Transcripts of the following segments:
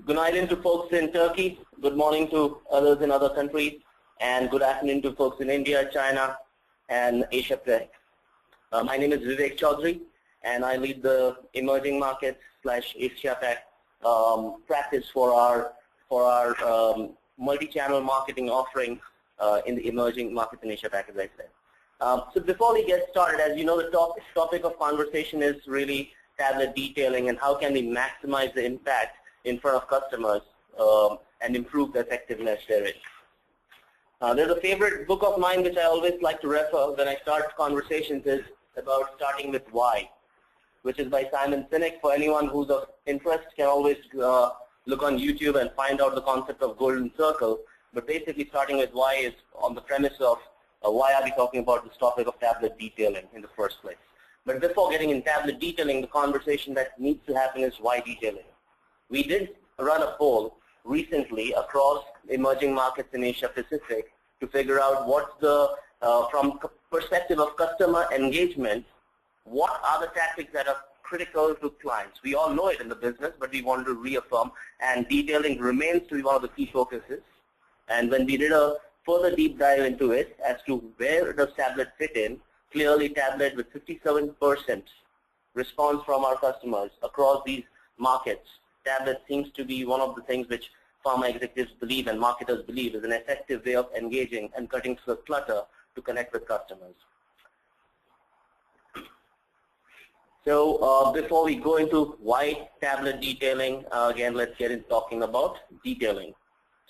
Good night to folks in Turkey, good morning to others in other countries, and good afternoon to folks in India, China, and Asia Pacific. My name is Vivek Chaudhary, and I lead the emerging markets / Asia Pac practice for our multi-channel marketing offering in the emerging markets in Asia Pac, as I said. So before we get started, as you know, the topic of conversation is really tablet detailing and how can we maximize the impact in front of customers and improve the effectiveness therein. There's a favorite book of mine which I always like to refer when I start conversations is about starting with why, which is by Simon Sinek. For anyone who's of interest can always look on YouTube and find out the concept of golden circle. But basically starting with why is on the premise of why are we talking about this topic of tablet detailing in the first place. But before getting in tablet detailing, the conversation that needs to happen is why detailing. We did run a poll recently across emerging markets in Asia Pacific to figure out what's the, from perspective of customer engagement, what are the tactics that are critical to clients. We all know it in the business, but we wanted to reaffirm, and detailing remains to be one of the key focuses. And when we did a further deep dive into it as to where does tablet fit in, clearly tablet with 57% response from our customers across these markets. Tablet seems to be one of the things which pharma executives believe and marketers believe is an effective way of engaging and cutting through the clutter to connect with customers. So before we go into why tablet detailing, again, let's get into talking about detailing.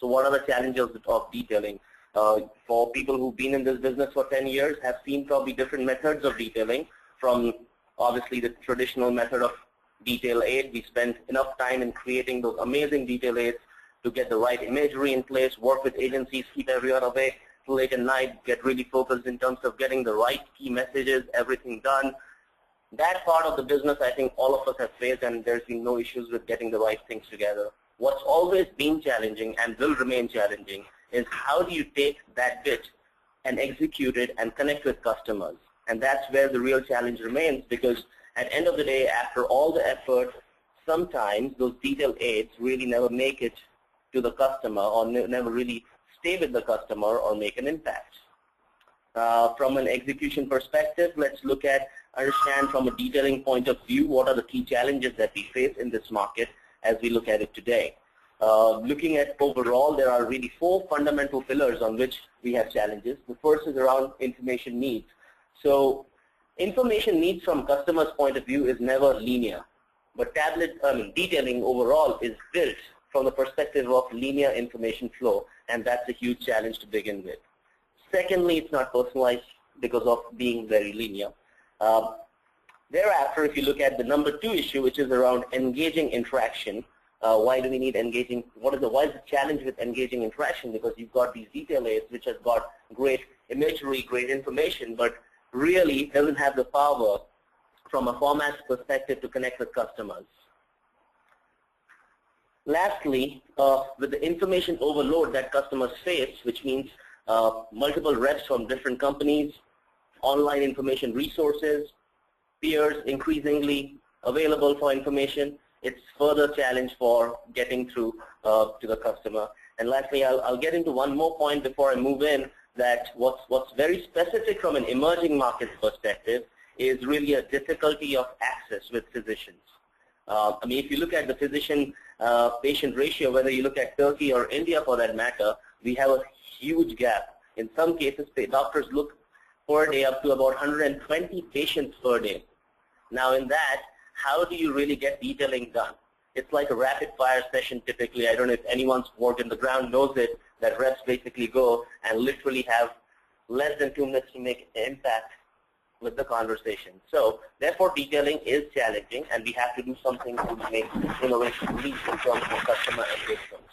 So what are the challenges of detailing? For people who've been in this business for 10 years, have seen probably different methods of detailing, from obviously the traditional method of detail aid. We spent enough time in creating those amazing detail aids to get the right imagery in place, work with agencies, keep everyone away till late at night, get really focused in terms of getting the right key messages, everything done. That part of the business I think all of us have faced, and there's been no issues with getting the right things together. What's always been challenging and will remain challenging is how do you take that bit and execute it and connect with customers. And that's where the real challenge remains, because at the end of the day, after all the effort, sometimes those detail aids really never make it to the customer or never really stay with the customer or make an impact. From an execution perspective, let's understand from a detailing point of view what are the key challenges that we face in this market as we look at it today. Looking at overall, there are really 4 fundamental pillars on which we have challenges. The first is around information needs. So information needs from customers' point of view is never linear, but detailing overall is built from the perspective of linear information flow, and that's a huge challenge to begin with. Secondly, it's not personalized because of being very linear. Thereafter, if you look at the number 2 issue, which is around engaging interaction, why do we need engaging? Why is the challenge with engaging interaction? Because you've got these detail aids which have got great imagery, great information, but really doesn't have the power from a format perspective to connect with customers. Lastly, with the information overload that customers face, which means multiple reps from different companies, online information resources, peers increasingly available for information, it's further challenge for getting through to the customer. And lastly, I'll get into one more point before I move in, that what's very specific from an emerging markets perspective is really a difficulty of access with physicians. I mean, if you look at the physician-patient ratio, whether you look at Turkey or India for that matter, we have a huge gap. In some cases, doctors look per day up to about 120 patients per day. Now in that, how do you really get detailing done? It's like a rapid fire session typically. I don't know if anyone's worked in the ground knows it, that reps basically go and literally have less than 2 minutes to make an impact with the conversation. So therefore detailing is challenging, and we have to do something to make innovation leap in terms of customer engagement.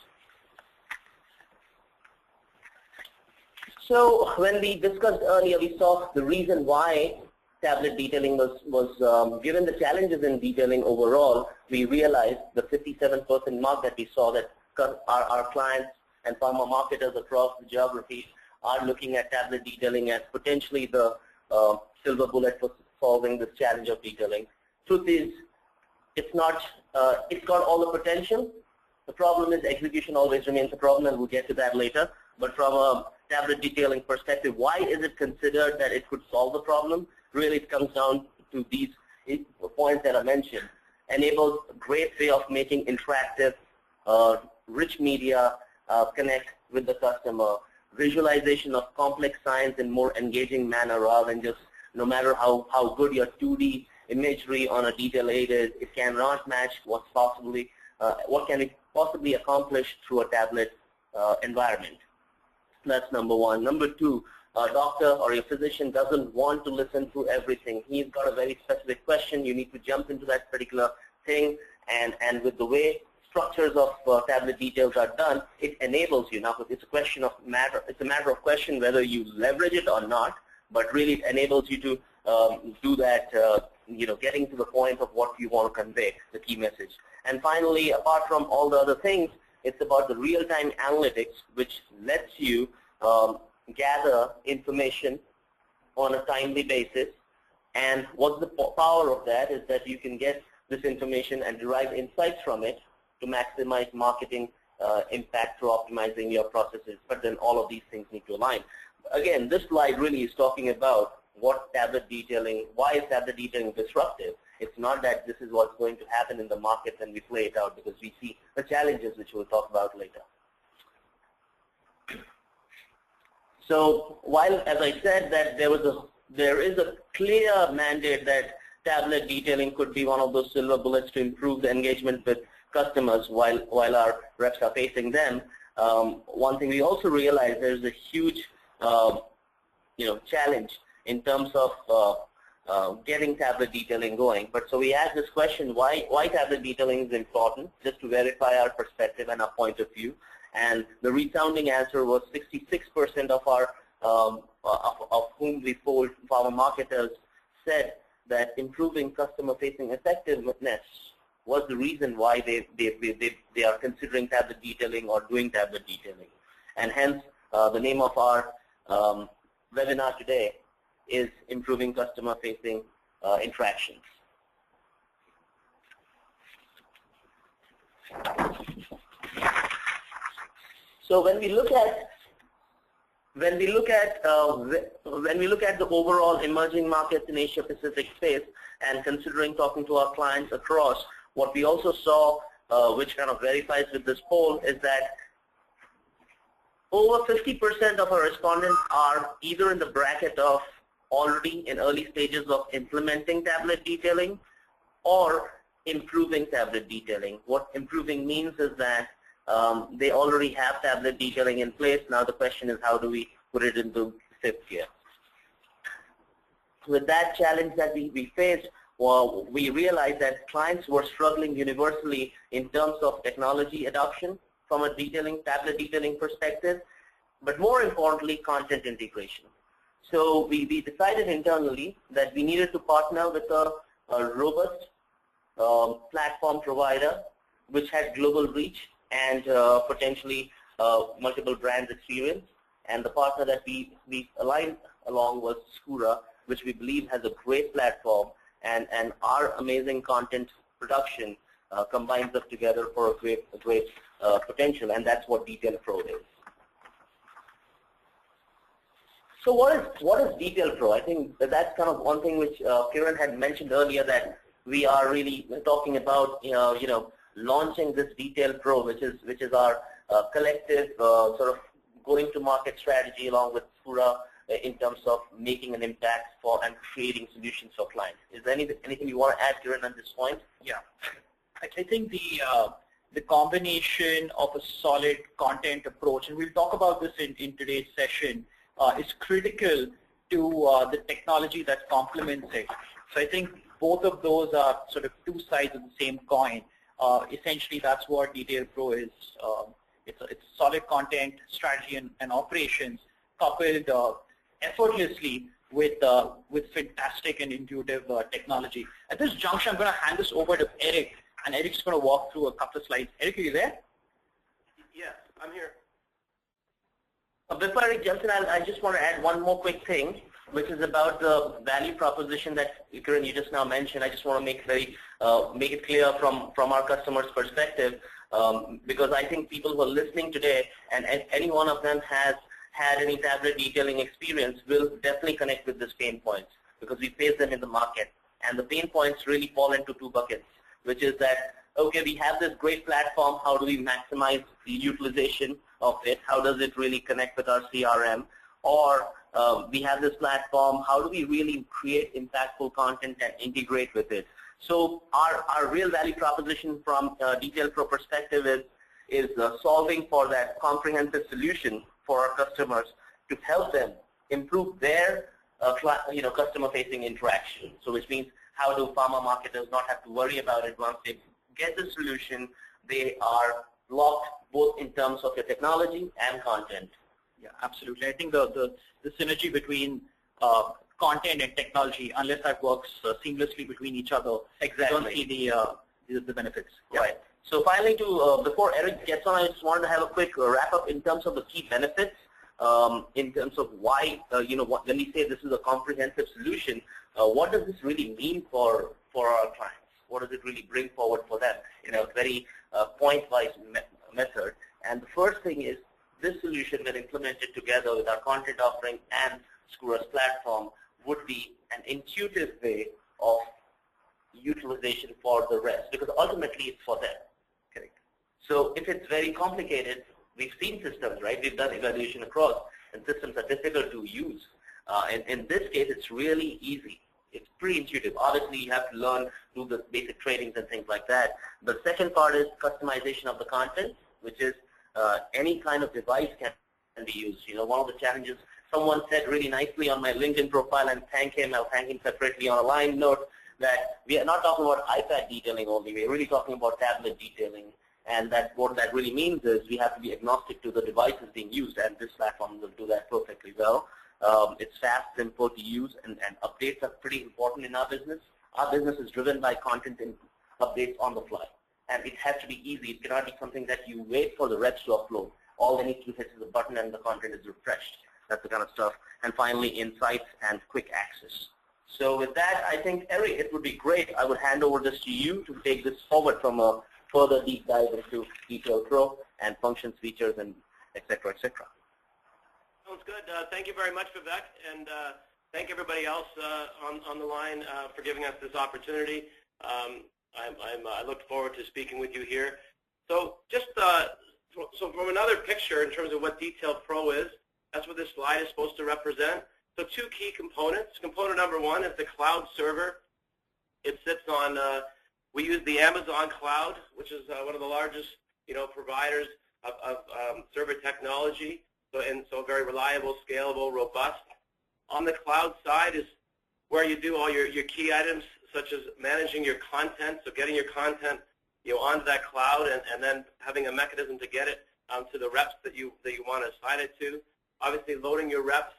So when we discussed earlier, we saw the reason why tablet detailing was given the challenges in detailing overall, we realized the 57% mark that we saw, that our clients and pharma marketers across the geography are looking at tablet detailing as potentially the silver bullet for solving this challenge of detailing. Truth is, it's got all the potential, The problem is execution always remains a problem, and we'll get to that later. But from a tablet detailing perspective, why is it considered that it could solve the problem? Really, it comes down to these points that I mentioned. Enables a great way of making interactive, rich media connect with the customer, visualization of complex science in more engaging manner rather than just no matter how good your 2D imagery on a detail aid is, it cannot match what can be possibly accomplished through a tablet environment. That's number one. Number two, a doctor or a physician doesn't want to listen to everything. He's got a very specific question. You need to jump into that particular thing, and with the way structures of tablet details are done, it enables you. Now, it's a matter of question whether you leverage it or not, but really it enables you to do that, getting to the point of what you want to convey, the key message. And finally, apart from all the other things, it's about the real-time analytics, which lets you gather information on a timely basis. And what's the power of that is that you can get this information and derive insights from it to maximize marketing impact through optimizing your processes. But then all of these things need to align. Again, this slide really is talking about what tablet detailing, why is tablet detailing disruptive? It's not that this is what's going to happen in the market and we play it out, because we see the challenges which we'll talk about later. So while, as I said, that there is a clear mandate that tablet detailing could be one of those silver bullets to improve the engagement with customers while our reps are facing them, one thing we also realize there's a huge challenge in terms of getting tablet detailing going. But so we asked this question, why tablet detailing is important, just to verify our perspective and our point of view. And the resounding answer was 66% of our of whom we polled, our marketers, said that improving customer-facing effectiveness was the reason why they are considering tablet detailing or doing tablet detailing. And hence, the name of our webinar today is improving customer-facing interactions. So when we look at the overall emerging markets in Asia Pacific space and considering talking to our clients across, what we also saw, which kind of verifies with this poll, is that over 50% of our respondents are either in the bracket of already in early stages of implementing tablet detailing or improving tablet detailing. What improving means is that they already have tablet detailing in place. Now the question is, how do we put it into fifth gear? With that challenge that we faced, well, we realized that clients were struggling universally in terms of technology adoption from a tablet detailing perspective, but more importantly, content integration. So we decided internally that we needed to partner with a robust platform provider which had global reach and potentially multiple brands experience. And the partner that we aligned along was Skura, which we believe has a great platform, and our amazing content production combines us together for a great potential, and that's what Detail Pro is. So what is Detail Pro? I think that's kind of one thing which Kiran had mentioned earlier, that we are really talking about launching this Detail Pro, which is our collective sort of going to market strategy along with Skura in terms of making an impact for and creating solutions for clients. Is there anything you want to add, Kiran, at this point? Yeah, I think the combination of a solid content approach, and we'll talk about this in today's session, is critical to the technology that complements it. So I think both of those are sort of two sides of the same coin. Essentially, that's what Detail Pro is. It's solid content strategy and operations coupled effortlessly with fantastic and intuitive technology. At this juncture, I'm going to hand this over to Eric, and Eric's going to walk through a couple of slides. Eric, are you there? Yes, I'm here. Before Eric jumps in, I just want to add one more quick thing, which is about the value proposition that Kiran, you just now mentioned. I just want to make it clear from our customers' perspective. because I think people who are listening today, and any one of them has had any tablet detailing experience, will definitely connect with this pain points, because we face them in the market. And the pain points really fall into two buckets, which is that, okay, we have this great platform, how do we maximize the utilization of it? How does it really connect with our CRM? Or we have this platform, how do we really create impactful content and integrate with it? So our real value proposition from Detail Pro perspective is solving for that comprehensive solution for our customers to help them improve their customer-facing interaction. So which means, how do pharma marketers not have to worry about it? Once they get the solution, they are locked both in terms of your technology and content. Yeah, absolutely. I think the synergy between content and technology, unless that works seamlessly between each other, exactly, don't see the benefits. Yeah. Right. So finally, before Eric gets on, I just wanted to have a quick wrap up in terms of the key benefits, in terms of why, when we say this is a comprehensive solution, what does this really mean for our clients? What does it really bring forward for them in a very point-wise method? And the first thing is, this solution, when implemented together with our content offering and Skura's platform, would be an intuitive way of utilization for the rest, because ultimately it's for them. Correct. So if it's very complicated, we've seen systems, right? We've done evaluation across, and systems are difficult to use. And in this case, it's really easy. It's pretty intuitive. Obviously, you have to learn, do the basic trainings and things like that. The second part is customization of the content, which is any kind of device can be used. One of the challenges, someone said really nicely on my LinkedIn profile, and I'll thank him separately on a line note, that we are not talking about iPad detailing only. We're really talking about tablet detailing. And what that really means is we have to be agnostic to the devices being used, and this platform will do that perfectly well. It's fast, simple to use, and updates are pretty important in our business. Our business is driven by content and updates on the fly. And it has to be easy. It cannot be something that you wait for the reps to upload. All they need to hit is a button and the content is refreshed. That's the kind of stuff. And finally, insights and quick access. So with that, I think, Eric, it would be great. I would hand over this to you to take this forward from a further deep dive into Detail Pro and functions, features, and et cetera, et cetera. Sounds good. Thank you very much, Vivek, and thank everybody else on the line for giving us this opportunity. I look forward to speaking with you here. So just so from another picture in terms of what Detail Pro is, that's what this slide is supposed to represent. So two key components. Component number one is the cloud server. It sits on, we use the Amazon cloud, which is one of the largest providers of server technology. So very reliable, scalable, robust. On the cloud side is where you do all your key items, such as managing your content, so getting your content onto that cloud, and then having a mechanism to get it to the reps that you want to assign it to. Obviously, loading your reps,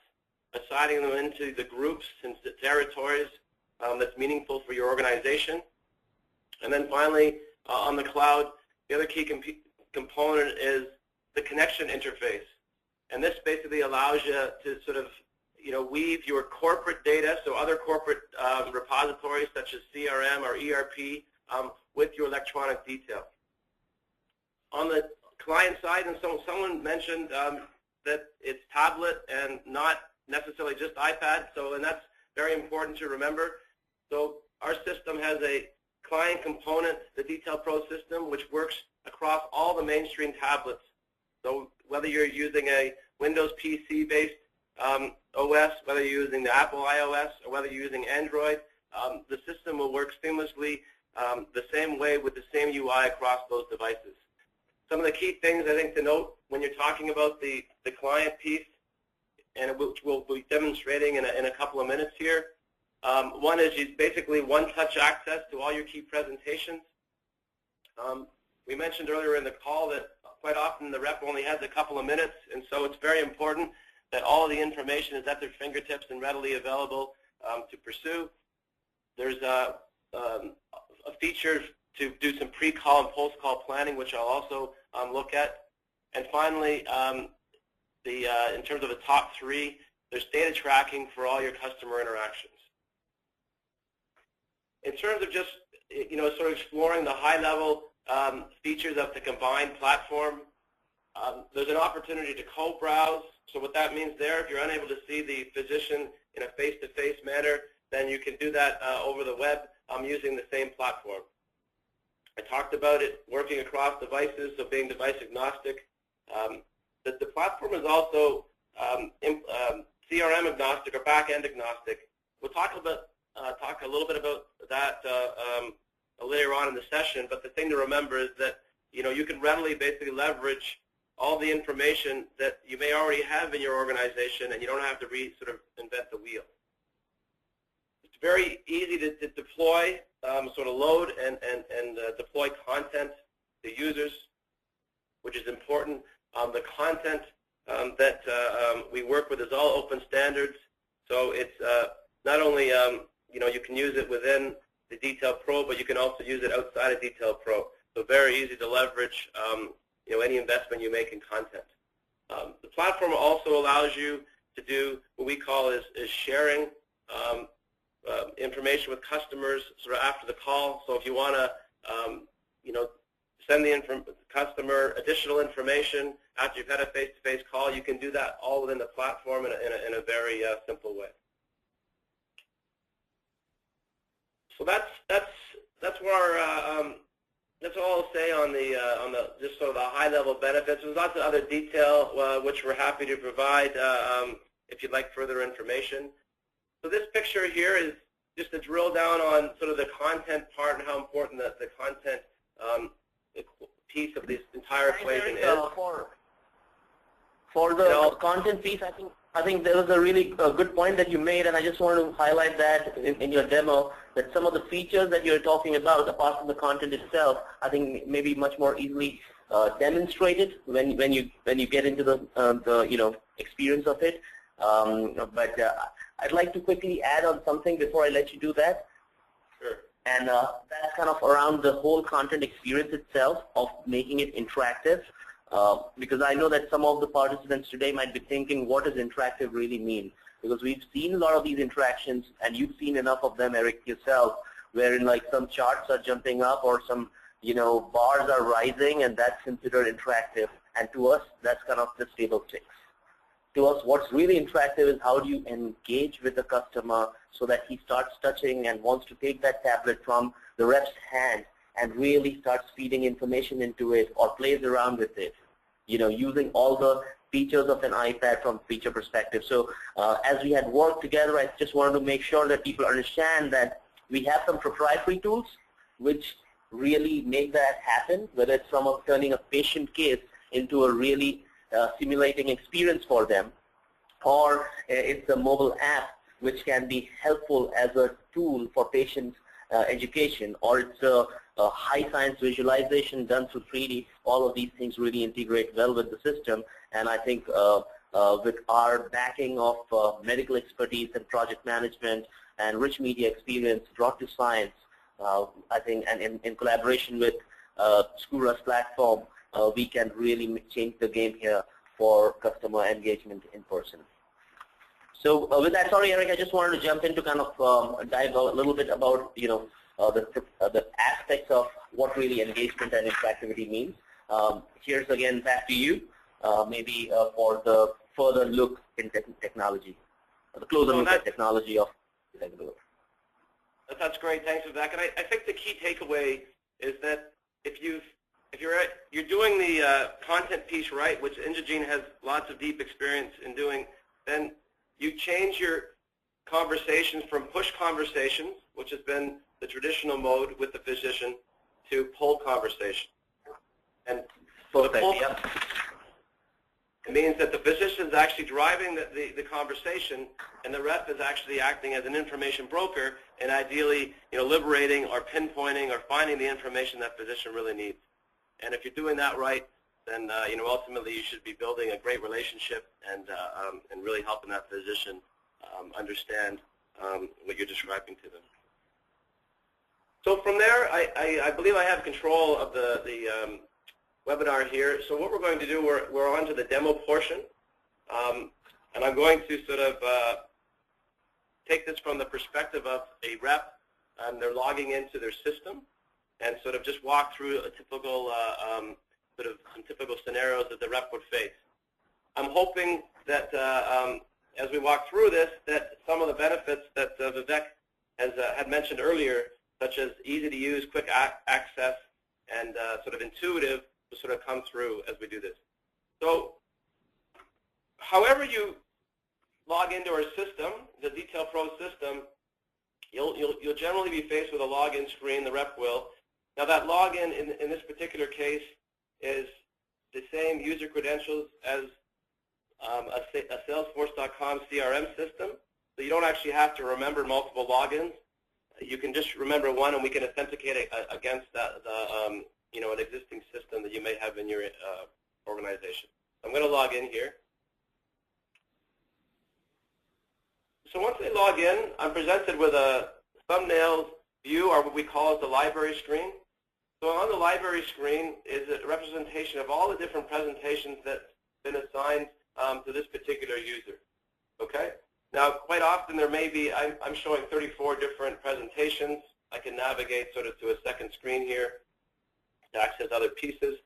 assigning them into the groups and the territories that's meaningful for your organization. And then finally, on the cloud, the other key component is the connection interface. And this basically allows you to sort of weave your corporate data, so other corporate repositories such as CRM or ERP, with your electronic detail. On the client side, and so someone mentioned that it's tablet and not necessarily just iPad, and that's very important to remember. So our system has a client component, the Detail Pro system, which works across all the mainstream tablets. So whether you're using a Windows PC-based OS, whether you're using the Apple iOS, or whether you're using Android, the system will work seamlessly the same way with the same UI across those devices. Some of the key things I think to note when you're talking about the client piece, and which we'll be demonstrating in a couple of minutes here. One is basically one-touch access to all your key presentations. We mentioned earlier in the call that quite often the rep only has a couple of minutes, and so it's very important that all of the information is at their fingertips and readily available to pursue. There's a feature to do some pre-call and post-call planning, which I'll also look at. And finally, in terms of the top three, there's data tracking for all your customer interactions. In terms of just sort of exploring the high-level features of the combined platform. There's an opportunity to co-browse. So what that means there, if you're unable to see the physician in a face-to-face manner, then you can do that over the web using the same platform. I talked about it working across devices, so being device agnostic. The platform is also CRM agnostic or back-end agnostic. We'll talk a little bit about that later on in the session, but the thing to remember is that you can readily basically leverage all the information that you may already have in your organization, and you don't have to sort of invent the wheel. It's very easy to deploy, sort of load and deploy content to users, which is important. The content that we work with is all open standards, so it's not only you can use it within the Detail Pro, but you can also use it outside of Detail Pro. So very easy to leverage any investment you make in content. The platform also allows you to do what we call is sharing information with customers sort of after the call. So if you want to send the customer additional information after you've had a face-to-face call, you can do that all within the platform in a very simple way. So that's where that's all I'll say on the just sort of the high-level benefits. There's lots of other detail which we're happy to provide if you'd like further information. So this picture here is just to drill down on sort of the content part and how important the content piece of this entire equation is. For the content piece, I think there was a really good point that you made, and I just want to highlight that in your demo, that some of the features that you're talking about, apart from the content itself, I think may be much more easily demonstrated when you get into the experience of it. But I'd like to quickly add on something before I let you do that. Sure. And that's kind of around the whole content experience itself of making it interactive. Because I know that some of the participants today might be thinking, what does interactive really mean? Because we've seen a lot of these interactions, and you've seen enough of them, Eric, yourself, wherein like some charts are jumping up or some bars are rising, and that's considered interactive. And to us, that's kind of just table stakes. To us, what's really interactive is how do you engage with the customer so that he starts touching and wants to take that tablet from the rep's hand and really starts feeding information into it or plays around with it, using all the features of an iPad from feature perspective. So as we had worked together, I just wanted to make sure that people understand that we have some proprietary tools which really make that happen, whether it's from turning a patient case into a really simulating experience for them, or it's a mobile app which can be helpful as a tool for patient education, or it's a high science visualization done through 3D. All of these things really integrate well with the system, and I think with our backing of medical expertise and project management and rich media experience brought to science, I think, and in collaboration with Skura's platform, we can really change the game here for customer engagement in person. So with that, sorry, Eric, I just wanted to jump in to kind of dive a little bit about the aspects of what really engagement and interactivity means. Here's again back to you, maybe for the further look in technology, the closer look at technology of Regular. That's great, thanks, Vivek. And I think the key takeaway is that if you're doing the content piece right, which Indrajit has lots of deep experience in doing, then you change your conversations from push conversations, which has been the traditional mode with the physician, to pull conversation. And it means that the physician is actually driving the conversation, and the rep is actually acting as an information broker and ideally liberating or pinpointing or finding the information that physician really needs. And if you're doing that right, then ultimately you should be building a great relationship and really helping that physician understand what you're describing to them. So from there, I believe I have control of the webinar here. So what we're going to do, we're on to the demo portion, and I'm going to sort of take this from the perspective of a rep, and they're logging into their system. and sort of just walk through a typical some typical scenarios that the rep would face. I'm hoping that as we walk through this, that some of the benefits that Vivek had mentioned earlier, such as easy to use, quick access, and sort of intuitive, will sort of come through as we do this. So, however you log into our system, the Detail Pro system, you'll generally be faced with a login screen. The rep will. Now, that login in this particular case is the same user credentials as a Salesforce.com CRM system. So you don't actually have to remember multiple logins. You can just remember one, and we can authenticate against an existing system that you may have in your organization. I'm going to log in here. So once I log in, I'm presented with a thumbnail view, or what we call as the library screen. So on the library screen is a representation of all the different presentations that's been assigned to this particular user. Okay? Now, quite often there may be, I'm showing 34 different presentations. I can navigate sort of to a second screen here to access other pieces.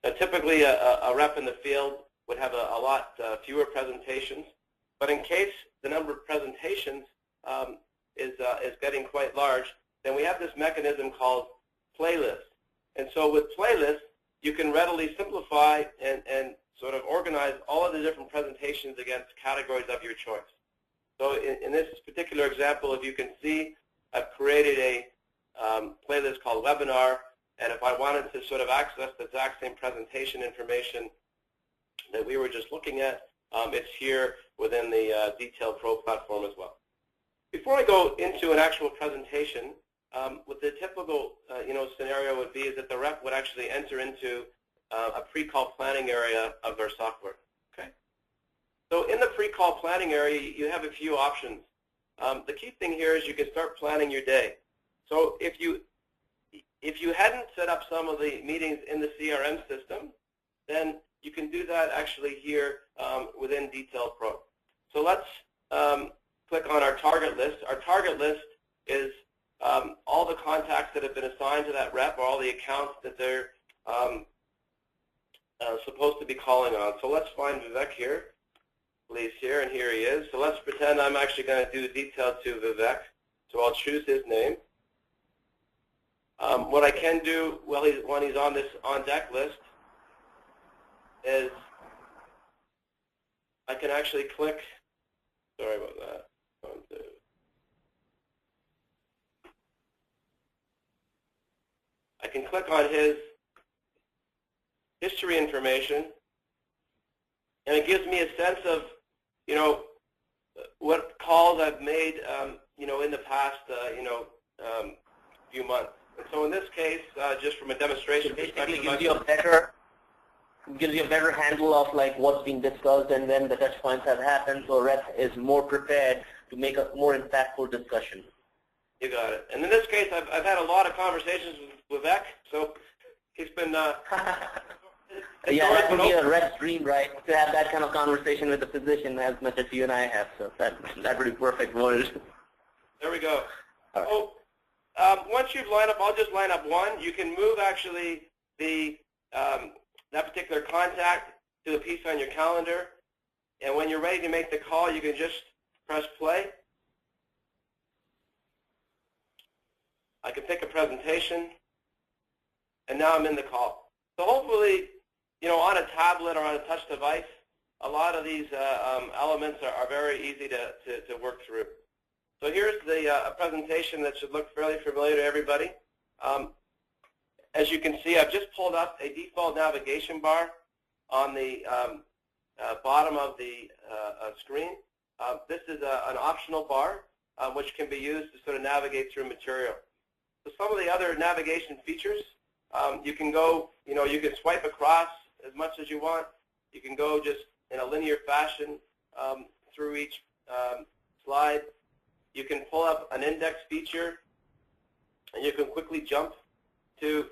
Now, typically a rep in the field would have a lot fewer presentations, but in case the number of presentations is getting quite large, then we have this mechanism called playlists. And so with playlists, you can readily simplify and sort of organize all of the different presentations against categories of your choice. So in this particular example, if you can see, I've created a playlist called Webinar, and if I wanted to sort of access the exact same presentation information that we were just looking at, it's here within the Detail Pro platform as well. Before I go into an actual presentation, what the typical scenario would be is that the rep would actually enter into a pre-call planning area of their software. Okay. So in the pre-call planning area, you have a few options. The key thing here is you can start planning your day. So if you hadn't set up some of the meetings in the CRM system, then you can do that actually here within Detail Pro. So let's click on our target list. Our target list is all the contacts that have been assigned to that rep, or all the accounts that they're supposed to be calling on. So let's find Vivek here. Please here, and here he is. So let's pretend I'm actually going to do detail to Vivek. So I'll choose his name. What I can do when he's on this on deck list is I can actually click. Sorry about that. I can click on his history information, and it gives me a sense of, what calls I've made, in the past, few months. And so in this case, just from a demonstration perspective, gives you a better handle of like what's being discussed and when the touch points have happened, so rep is more prepared to make a more impactful discussion. You got it. And in this case, I've had a lot of conversations with Vivek, so he's been. Yeah, that would be a rep's dream, right? To have that kind of conversation with the physician as much as you and I have. So that would be perfect word. There we go. All right. So once you've lined up, I'll just line up one. You can move actually the that particular contact to the piece on your calendar, and when you're ready to make the call, you can just press play. I can pick a presentation, and now I'm in the call. So hopefully, on a tablet or on a touch device, a lot of these elements are very easy to work through. So here's the presentation that should look fairly familiar to everybody. As you can see, I've just pulled up a default navigation bar on the bottom of the screen. This is an optional bar which can be used to sort of navigate through material. So some of the other navigation features, you can go, you can swipe across as much as you want. You can go just in a linear fashion through each slide. You can pull up an index feature, and you can quickly jump to,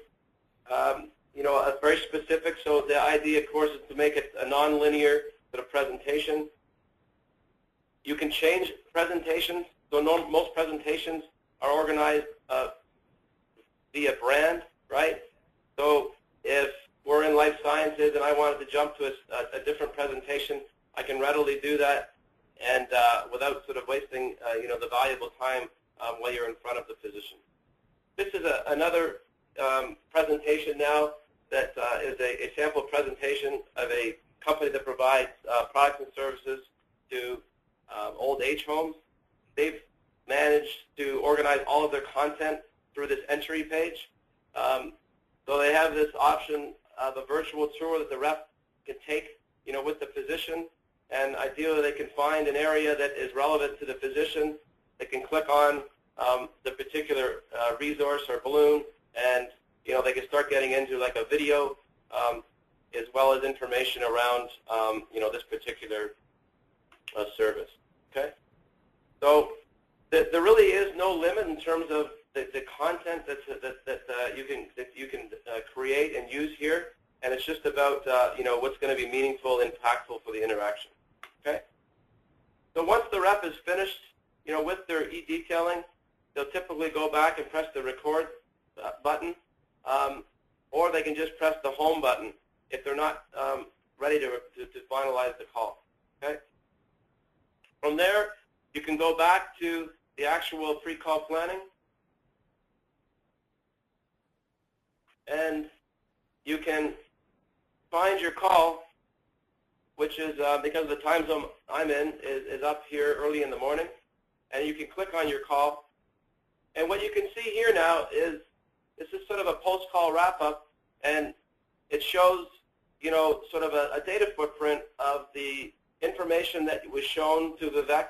a very specific. So the idea, of course, is to make it a non-linear sort of presentation. You can change presentations. So most presentations are organized via brand, right? So if we're in life sciences and I wanted to jump to a different presentation, I can readily do that, and without sort of wasting the valuable time while you're in front of the physician. This is another presentation now that is a sample presentation of a company that provides products and services to old age homes. They've managed to organize all of their content through this entry page. So they have this option of a virtual tour that the rep can take, with the physician, and ideally they can find an area that is relevant to the physician. They can click on the particular resource or balloon, and they can start getting into like a video, as well as information around this particular service. Okay, so there really is no limit in terms of the content that you can create and use here, and it's just about what's going to be meaningful, impactful for the interaction. Okay, so once the rep is finished, with their e-detailing, they'll typically go back and press the record button, or they can just press the home button if they're not ready to finalize the call. Okay. From there, you can go back to the actual pre-call planning, and you can find your call, which is, because of the time zone I'm in, is up here early in the morning, and you can click on your call. And what you can see here now is this is sort of a post-call wrap-up, and it shows, sort of a data footprint of the information that was shown to Vivek,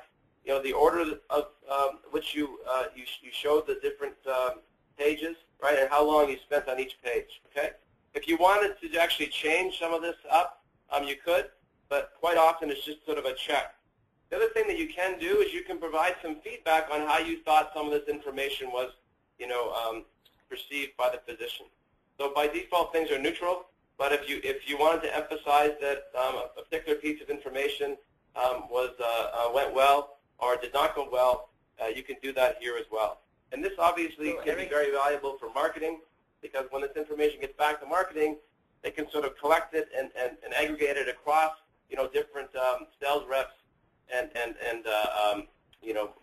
the order of which you showed the different pages, right, and how long you spent on each page. Okay. If you wanted to actually change some of this up, you could, but quite often it's just sort of a check. The other thing that you can do is you can provide some feedback on how you thought some of this information was, perceived by the physician. So by default, things are neutral. But if you wanted to emphasize that a particular piece of information went well or did not go well, you can do that here as well. And this obviously can be very valuable for marketing, because when this information gets back to marketing, they can sort of collect it and aggregate it across different sales reps and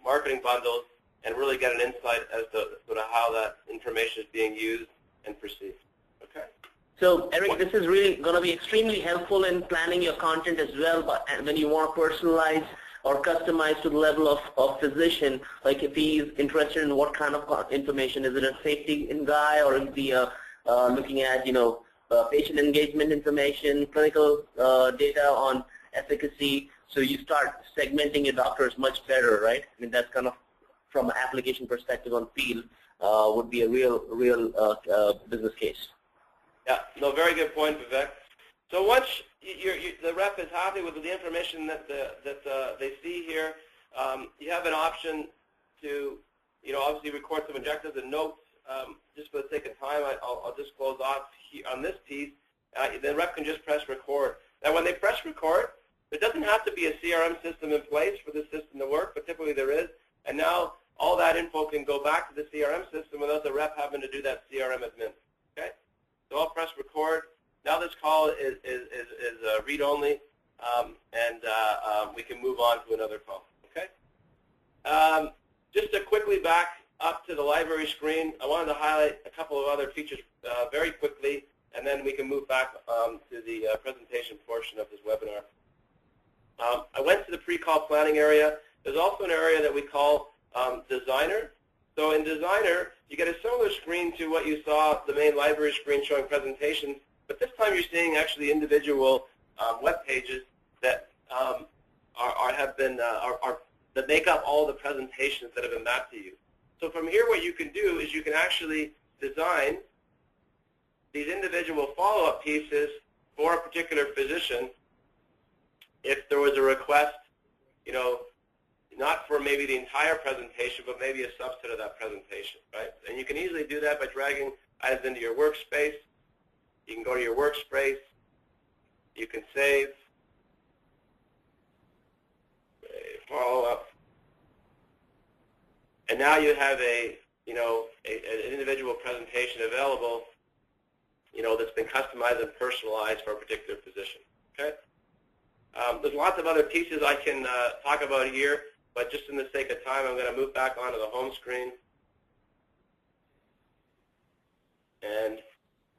marketing bundles, and really get an insight as to sort of how that information is being used and perceived. Okay. So, Eric, this is really going to be extremely helpful in planning your content as well, but when you want to personalize or customize to the level of physician, like if he's interested in what kind of information, is it a safety guy, or is he looking at, patient engagement information, clinical data on efficacy, so you start segmenting your doctors much better, right? I mean, that's kind of, from an application perspective on field, would be a real business case. Yeah, no, very good point, Vivek. So once the rep is happy with the information that they see here, you have an option to, obviously record some objectives and notes. Just for the sake of time, I'll just close off here on this piece. The rep can just press record. Now, when they press record, there doesn't have to be a CRM system in place for this system to work, but typically there is. And now all that info can go back to the CRM system without the rep having to do that CRM admin. Okay? So I'll press record. Now this call is read-only, and we can move on to another call. Okay? Just to quickly back up to the library screen, I wanted to highlight a couple of other features very quickly, and then we can move back to the presentation portion of this webinar. I went to the pre-call planning area. There's also an area that we call Designer. So in Designer, you get a similar screen to what you saw, the main library screen showing presentations, but this time you're seeing actually individual web pages that that make up all the presentations that have been mapped to you. So from here, what you can do is you can actually design these individual follow-up pieces for a particular physician if there was a request, not for maybe the entire presentation, but maybe a subset of that presentation, right? And you can easily do that by dragging items into your workspace. You can go to your workspace. You can save, follow up. And now you have a you know, an individual presentation available, you know, that's been customized and personalized for a particular position. Okay. There's lots of other pieces I can talk about here, but just in the sake of time, I'm going to move back onto the home screen and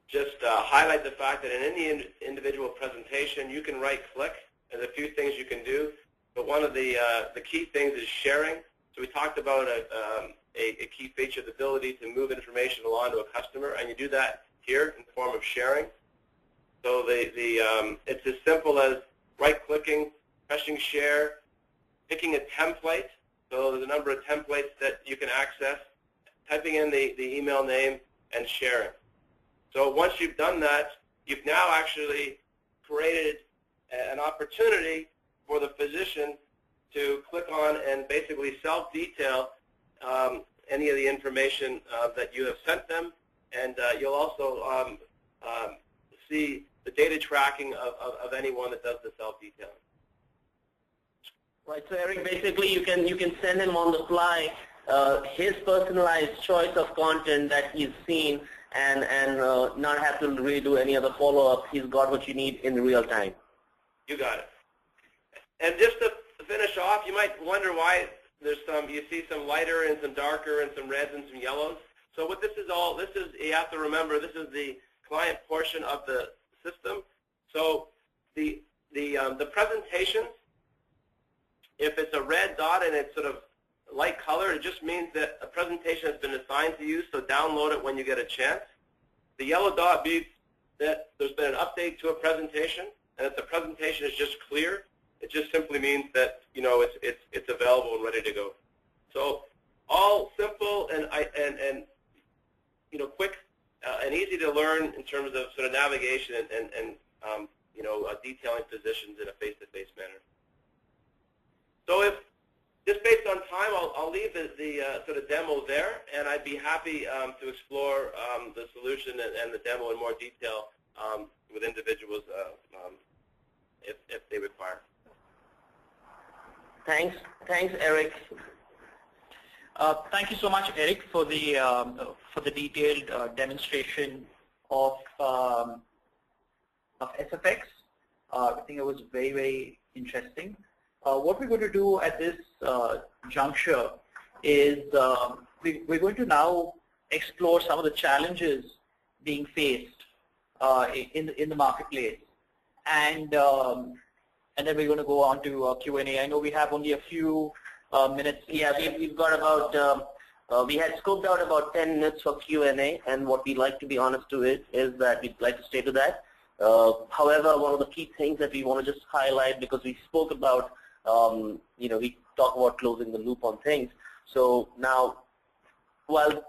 just highlight the fact that in any individual presentation, you can right-click. There's a few things you can do, but one of the key things is sharing. So we talked about a key feature, the ability to move information along to a customer, and you do that here in the form of sharing. So it's as simple as right-clicking, pressing share, picking a template. So there's a number of templates that you can access, typing in the email name, and sharing. So once you've done that, you've now actually created an opportunity for the physician to click on and basically self-detail any of the information that you have sent them, and you'll also see the data tracking of anyone that does the self-detailing. Right. So Eric, basically you can send him on the fly his personalized choice of content that he's seen, and not have to redo any other follow-up. He's got what you need in real time. You got it. And just to finish off, you might wonder why there's you see some lighter and some darker and some reds and some yellows. So what this is you have to remember, this is the client portion of the system. So the presentation, if it's a red dot and it's sort of light color, it just means that a presentation has been assigned to you, so download it when you get a chance. The yellow dot means that there's been an update to a presentation, and if the presentation is just clear, it just simply means that, you know, it's available and ready to go. So all simple and you know, quick and easy to learn in terms of sort of navigation and you know, detailing positions in a face-to-face manner. So if just based on time, I'll leave the sort of demo there, and I'd be happy to explore the solution and the demo in more detail with individuals if they require. Thanks, Eric. Thank you so much, Eric, for the detailed demonstration of SFX. I think it was very, very interesting. What we're going to do at this juncture is we're going to now explore some of the challenges being faced in the marketplace, and then we're going to go on to Q&A. I know we have only a few minutes. Yeah, we've got about we had scoped out about 10 minutes for Q&A, and what we'd like to be honest to it is that we'd like to stay to that. However, one of the key things that we want to just highlight, because we spoke about you know, we talk about closing the loop on things. So now, while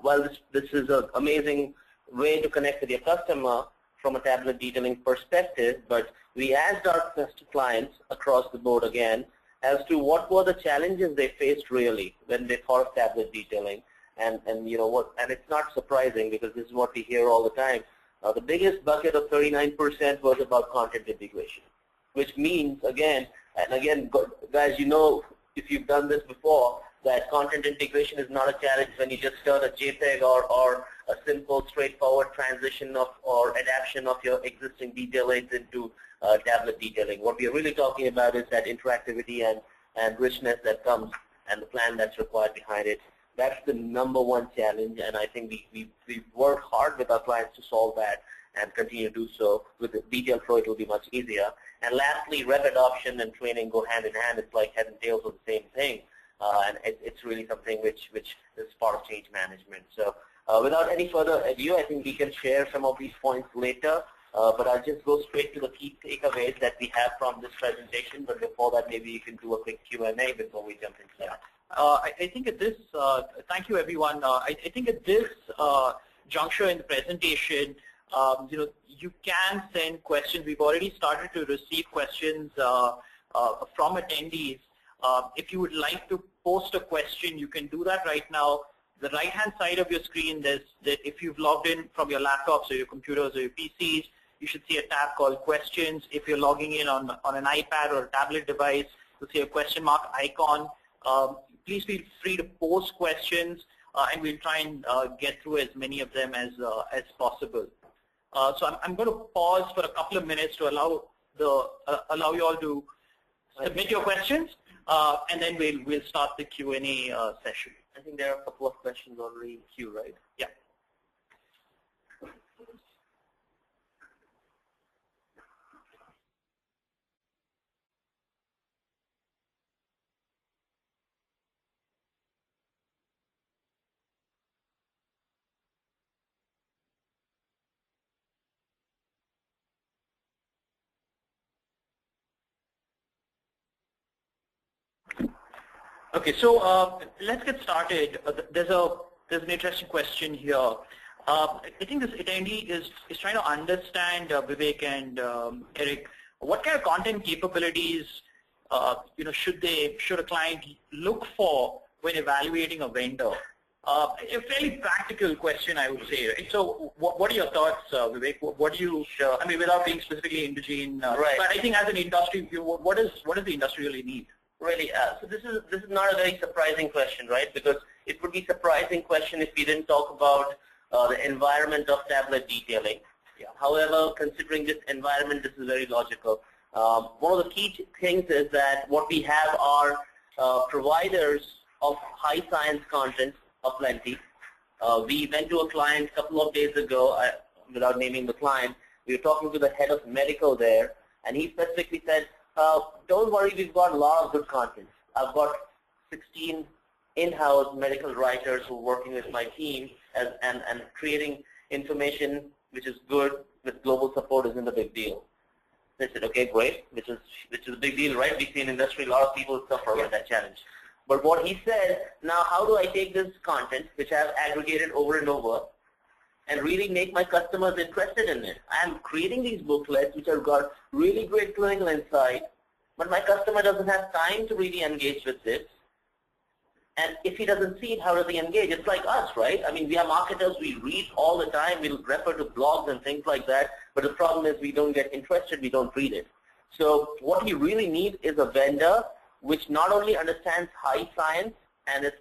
this is an amazing way to connect with your customer from a tablet detailing perspective, but we asked our clients across the board again as to what were the challenges they faced really when they thought of tablet detailing, and you know what, and it's not surprising because this is what we hear all the time. The biggest bucket of 39% was about content integration, which means again, guys, you know, if you've done this before, that content integration is not a challenge when you just turn a JPEG or a simple, straightforward transition or adaptation of your existing detail aids into tablet detailing. What we are really talking about is that interactivity and richness that comes and the plan that's required behind it. That's the #1 challenge, and I think we've worked hard with our clients to solve that and continue to do so. With the detail flow, it will be much easier. And lastly, rep adoption and training go hand in hand. It's like head and tails of the same thing, and it's really something which is part of change management. So without any further ado, I think we can share some of these points later, but I'll just go straight to the key takeaways that we have from this presentation. But before that, maybe you can do a quick Q&A before we jump into that. I think at this, thank you everyone. I think at this juncture in the presentation, you know, you can send questions. We've already started to receive questions from attendees. If you would like to post a question, you can do that right now. The right-hand side of your screen, if you've logged in from your laptops or your computers or your PCs, you should see a tab called Questions. If you're logging in on an iPad or a tablet device, you'll see a question mark icon. Please feel free to post questions. and we'll try and get through as many of them as possible. So I'm going to pause for a couple of minutes to allow you all to submit your questions, and then we'll start the Q&A session. I think there are a couple of questions already in queue, right? Yeah. Okay, so let's get started. There's an interesting question here. I think this attendee is trying to understand, Vivek and Eric, what kind of content capabilities should a client look for when evaluating a vendor? A fairly practical question, I would say. Right? So, what are your thoughts, Vivek? What do you? Sure. I mean, without being specifically Indogene, right. But I think as an industry, what does the industry really need? Really, so this is not a very surprising question, right? Because it would be a surprising question if we didn't talk about the environment of tablet detailing. Yeah. However, considering this environment, this is very logical. One of the key things is that what we have are providers of high science content aplenty. We went to a client a couple of days ago, without naming the client. We were talking to the head of medical there, and he specifically said, don't worry, we've got a lot of good content. I've got 16 in-house medical writers who are working with my team and creating information which is good with global support isn't a big deal. They said, okay, great, which is a big deal, right? We see in industry a lot of people suffer with that challenge. But what he said, now how do I take this content, which I've aggregated over and over, and really make my customers interested in it? I'm creating these booklets which have got really great clinical insight, but my customer doesn't have time to really engage with this. And if he doesn't see it, how does he engage? It's like us, right? I mean, we are marketers, we read all the time, we'll refer to blogs and things like that, but the problem is we don't get interested, we don't read it. So what we really need is a vendor which not only understands high science and is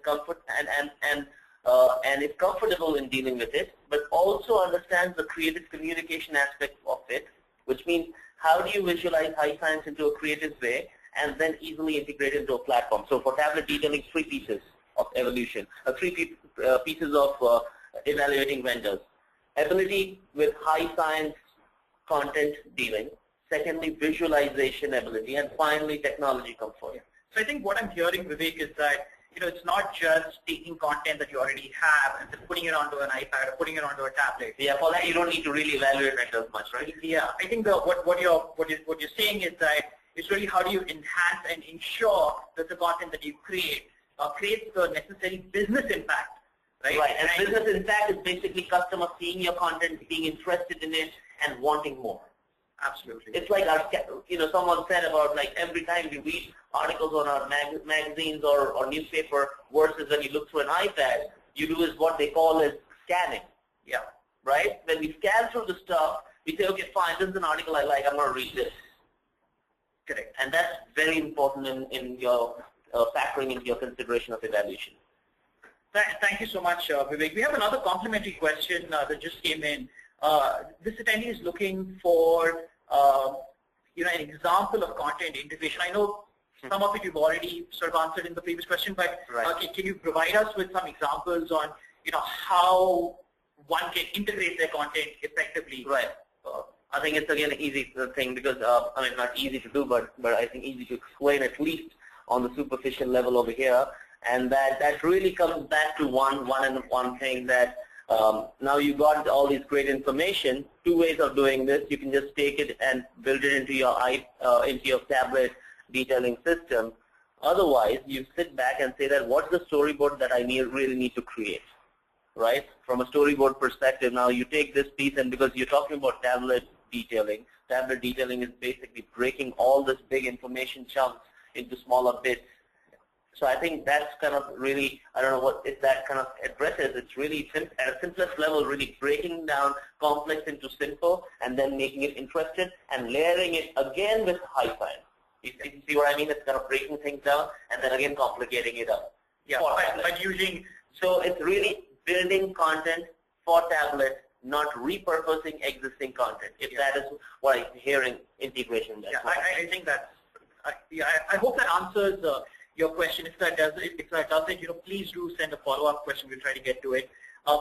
is comfortable in dealing with it, but also understands the creative communication aspect of it, which means how do you visualize high science into a creative way and then easily integrate it into a platform. So for tablet detailing, 3 pieces of evolution, 3 pieces of evaluating vendors. Ability with high science content dealing, secondly visualization ability, and finally technology comfort. So I think what I'm hearing, Vivek, is that it's not just taking content that you already have and just putting it onto an iPad or putting it onto a tablet. Yeah, for that you don't need to really evaluate vendors much, right? Yeah, I think what you're saying is that it's really how do you enhance and ensure that the content that you create creates the necessary business impact, right? Right, and business impact is basically customers seeing your content, being interested in it, and wanting more. Absolutely. It's like someone said about like every time we read articles on our magazines or newspaper versus when you look through an iPad, you do is what they call is scanning. Yeah. Right? When we scan through the stuff, we say, okay, fine, this is an article I like, I'm going to read this. Correct. And that's very important in your factoring into your consideration of evaluation. Thank you so much, Vivek. We have another complimentary question that just came in. This attendee is looking for an example of content integration. I know some of it you've already sort of answered in the previous question, but right. Can you provide us with some examples on how one can integrate their content effectively? Right. I think it's again an easy thing because I mean not easy to do, but I think easy to explain at least on the superficial level over here, and that really comes back to one thing that. Now you got all these great information. 2 ways of doing this. You can just take it and build it into your tablet detailing system. Otherwise, you sit back and say that what's the storyboard that I really need to create, right? From a storyboard perspective, now you take this piece, and because you're talking about tablet detailing is basically breaking all this big information chunks into smaller bits. So I think that's kind of really, I don't know what if that kind of addresses. It's really at a simplest level, really breaking down complex into simple and then making it interesting and layering it again with high science. You see what I mean? It's kind of breaking things down and then again complicating it up. Yeah, but using So it's really building content for tablet, not repurposing existing content. If that is what I'm hearing, integration. Yeah, I think that's. I hope that answers your question. If that doesn't, please do send a follow-up question. We'll try to get to it.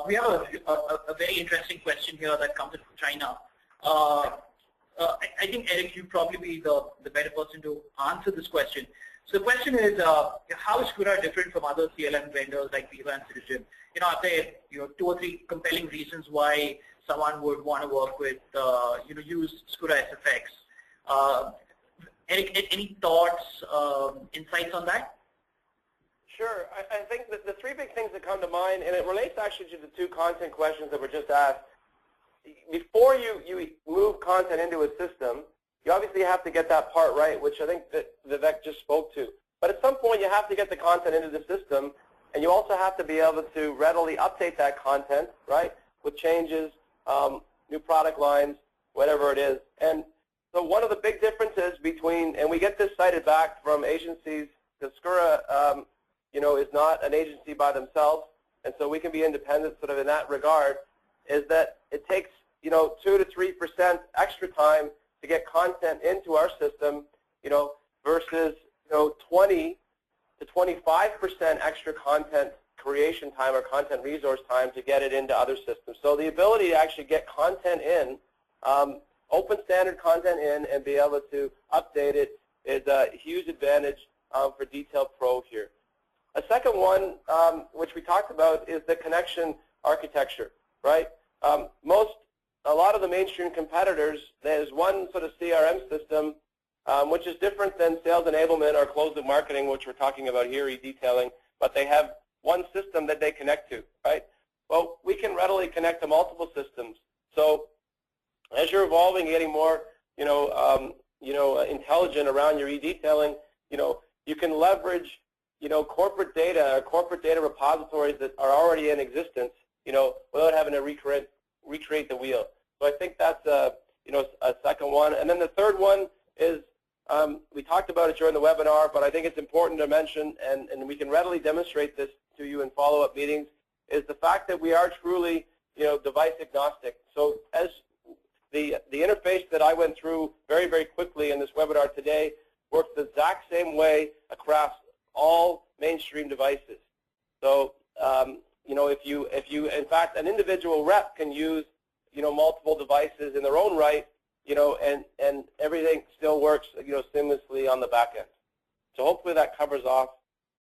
We have a very interesting question here that comes from China. I think, Eric, you'd probably be the better person to answer this question. So the question is, how is CUDA different from other CLM vendors like Viva and Citizen? Are there 2 or 3 compelling reasons why someone would want to work with, use CUDA SFX? Eric, any thoughts, insights on that? Sure. I think that the 3 big things that come to mind, and it relates actually to the 2 content questions that were just asked. Before you move content into a system, you obviously have to get that part right, which I think that Vivek just spoke to. But at some point, you have to get the content into the system, and you also have to be able to readily update that content, right, with changes, new product lines, whatever it is. And so one of the big differences between, and we get this cited back from agencies, because Skura, is not an agency by themselves, and so we can be independent sort of in that regard, is that it takes 2 to 3% extra time to get content into our system, versus 20 to 25% extra content creation time or content resource time to get it into other systems. So the ability to actually get content in, open standard content in, and be able to update it is a huge advantage for Detail Pro here. A second one, which we talked about, is the connection architecture, right? A lot of the mainstream competitors, there's one sort of CRM system, which is different than sales enablement or closed-loop marketing, which we're talking about here, e-detailing, but they have one system that they connect to, right? Well, we can readily connect to multiple systems. So as you're evolving, getting more, intelligent around your e-detailing, you can leverage, corporate data or corporate data repositories that are already in existence, without having to recreate the wheel. So I think that's a second one. And then the third one is, we talked about it during the webinar, but I think it's important to mention, and we can readily demonstrate this to you in follow-up meetings, is the fact that we are truly, device agnostic. So as the interface that I went through very, very quickly in this webinar today works the exact same way across all mainstream devices. So, if you, in fact, an individual rep can use, multiple devices in their own right, and everything still works, seamlessly on the back end. So hopefully that covers off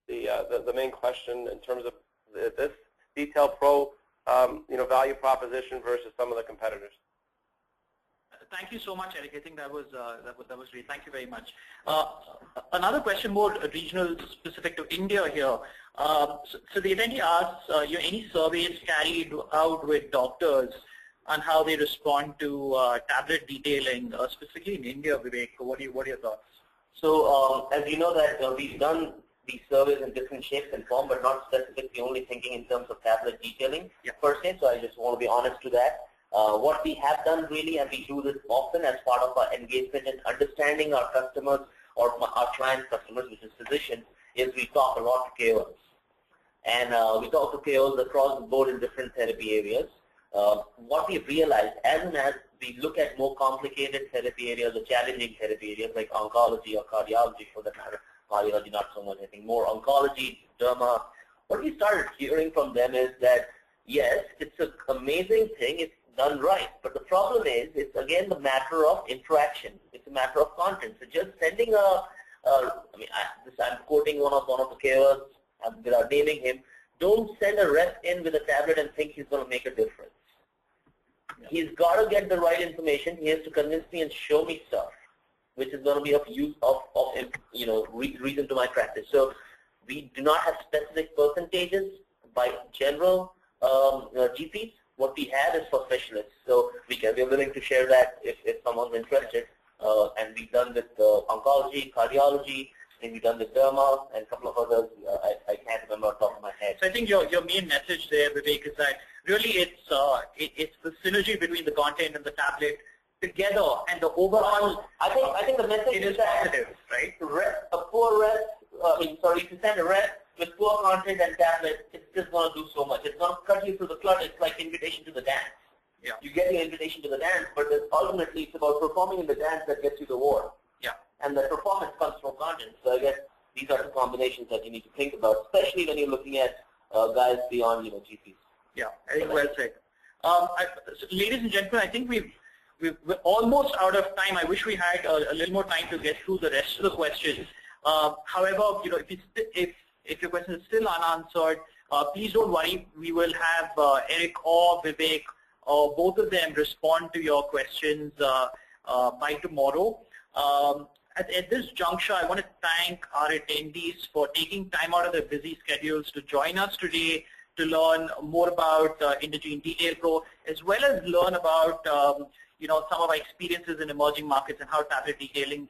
the main question in terms of this Detail Pro, value proposition versus some of the competitors. Thank you so much, Eric. I think that was great. Thank you very much. Another question, more regional, specific to India here. So the attendee asks, any surveys carried out with doctors on how they respond to tablet detailing, specifically in India, Vivek? What are your thoughts? So as you know that we've done these surveys in different shapes and form, but not specifically only thinking in terms of tablet detailing per se. So I just want to be honest to that. What we have done really, and we do this often as part of our engagement and understanding our customers or our client customers, which is physicians, is we talk a lot to KOLs. And we talk to KOLs across the board in different therapy areas. What we've realized, as we look at more complicated therapy areas or challenging therapy areas like oncology or cardiology for that matter, cardiology not so much, I think more oncology, derma, what we started hearing from them is that, yes, it's an amazing thing, it's done right, but the problem is, it's again the matter of interaction. It's a matter of content. So just sending I'm quoting one of the KOLs without naming him, don't send a rep in with a tablet and think he's going to make a difference. He's got to get the right information. He has to convince me and show me stuff, which is going to be of use reason to my practice. So we do not have specific percentages by general GPs. What we have is for specialists. So we're willing to share that if someone's interested. And we've done with oncology, cardiology, and we've done with derma and a couple of others. I can't remember off the top of my head. So I think your main message there, Vivek, is that really it's the synergy between the content and the tablet together, and the overall. I think the message is that positive, right? A poor rep, if you send a rep with poor content and tablet, it's just going to do so much. It's going to cut you through the clutter. It's like invitation to the dance. Yeah. You get your invitation to the dance, but ultimately it's about performing in the dance that gets you the award. Yeah. And the performance comes from content. So I guess these are the combinations that you need to think about, especially when you're looking at guys beyond, GPs. Yeah, I think well said. So ladies and gentlemen, I think we're almost out of time. I wish we had a little more time to get through the rest of the questions. However, if your question is still unanswered, please don't worry. We will have Eric or Vivek or both of them respond to your questions by tomorrow. At this juncture, I want to thank our attendees for taking time out of their busy schedules to join us today to learn more about Indegene Detail Pro, as well as learn about some of our experiences in emerging markets and how tablet detailing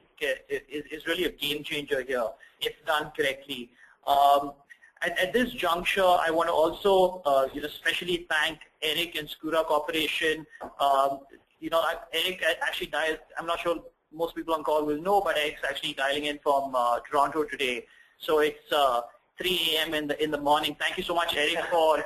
is really a game changer here if done correctly. At this juncture, I want to also especially thank Eric and Skura Corporation. Eric actually dialed. I'm not sure most people on call will know, but Eric's actually dialing in from Toronto today. So it's 3 a.m. in the morning. Thank you so much, Eric, for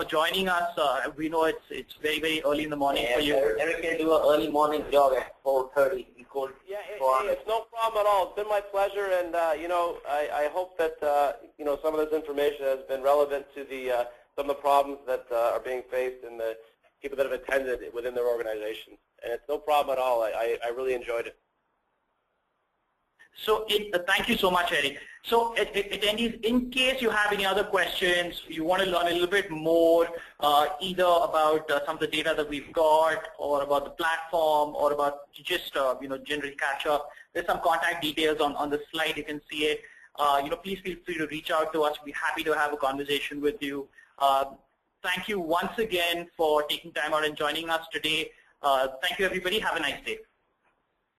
joining us. We know it's very, very early in the morning for you. Eric can do an early morning jog at 4:30 in cold. Yeah, it's no problem at all. It's been my pleasure, and I hope that some of this information has been relevant to some of the problems that are being faced and the people that have attended within their organizations. And it's no problem at all. I really enjoyed it. So thank you so much, Eric. So attendees, in case you have any other questions, you want to learn a little bit more, either about some of the data that we've got, or about the platform, or about just generally catch up, there's some contact details on the slide. You can see it. Please feel free to reach out to us. We'd be happy to have a conversation with you. Thank you once again for taking time out and joining us today. Thank you, everybody. Have a nice day.